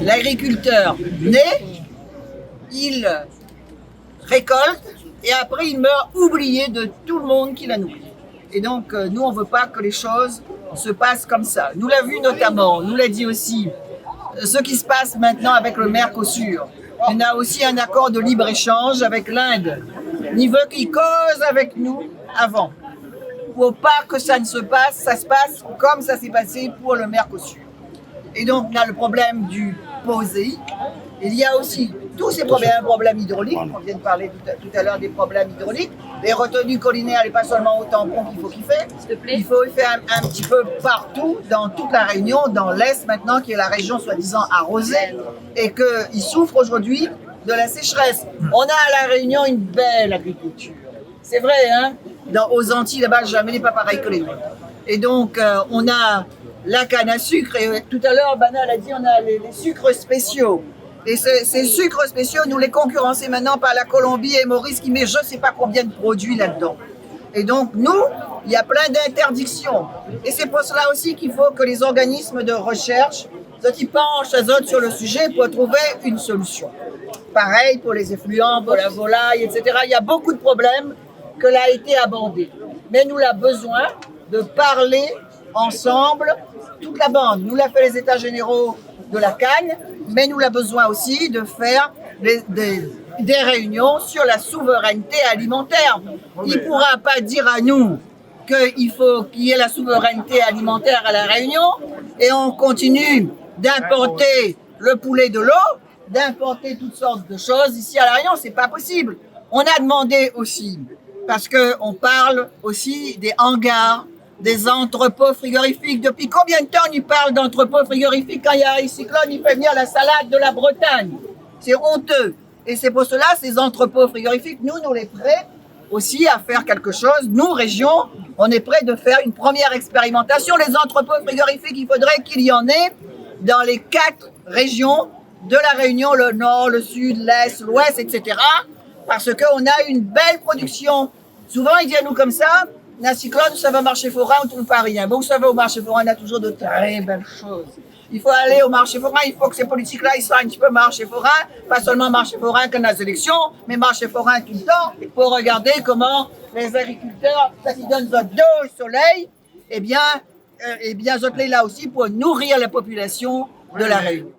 l'agriculteur naît, il récolte et après il meurt oublié de tout le monde qui l'a nourri. Et donc nous on ne veut pas que les choses se passent comme ça. Nous l'a vu notamment, nous l'a dit aussi, ce qui se passe maintenant avec le Mercosur. On a aussi un accord de libre-échange avec l'Inde. Il veut qu'ils causent avec nous avant. Pour pas que ça ne se passe, ça se passe comme ça s'est passé pour le Mercosur. Et donc, on a le problème du POSEI. Il y a aussi tous ces problèmes hydrauliques. On vient de parler tout à l'heure des problèmes hydrauliques. Les retenues collinaires, et pas seulement au tampon qu'il faut qu'il fait. Il faut faire un petit peu partout, dans toute la Réunion, dans l'Est maintenant, qui est la région soi-disant arrosée, et qu'ils souffrent aujourd'hui de la sécheresse. On a à la Réunion une belle agriculture. C'est vrai, hein? Aux Antilles, là-bas, jamais n'est pas pareil que les nôtres. Et donc, on a la canne à sucre, et tout à l'heure, Banal a dit, on a les sucres spéciaux. Et ces sucres spéciaux, nous les concurrençons maintenant par la Colombie et Maurice qui met je ne sais pas combien de produits là-dedans. Et donc, nous, il y a plein d'interdictions. Et c'est pour cela aussi qu'il faut que les organismes de recherche qui penchent sur le sujet pour trouver une solution. Pareil pour les effluents, pour la volaille, etc. Il y a beaucoup de problèmes que l'a été abordé. Mais nous avons besoin de parler ensemble, toute la bande. Nous l'a fait les États généraux de la canne, mais nous avons besoin aussi de faire des réunions sur la souveraineté alimentaire. Il ne pourra pas dire à nous qu'il faut qu'il y ait la souveraineté alimentaire à la Réunion et on continue d'importer le poulet de l'eau, d'importer toutes sortes de choses ici à la Réunion, c'est pas possible. On a demandé aussi, parce qu'on parle aussi des hangars, des entrepôts frigorifiques. Depuis combien de temps on y parle d'entrepôts frigorifiques? Quand il y a un cyclone, il fait venir la salade de la Bretagne. C'est honteux. Et c'est pour cela, ces entrepôts frigorifiques, nous les prêts aussi à faire quelque chose. Nous, région, on est prêts de faire une première expérimentation. Les entrepôts frigorifiques, il faudrait qu'il y en ait dans les 4 régions de la Réunion, le nord, le sud, l'est, l'ouest, etc. Parce qu'on a une belle production. Souvent, ils disent à nous comme ça, un cyclone, ça va au marché forain, on ne trouve pas rien. Bon, ça va au marché forain, on a toujours de très belles choses. Il faut aller au marché forain, il faut que ces politiques-là, ils soient un petit peu marché forain, pas seulement marché forain quand les élections, mais marché forain tout le temps, pour regarder comment les agriculteurs, ça qui donne de l'eau, le soleil, eh bien, là aussi pour nourrir la population de la Réunion.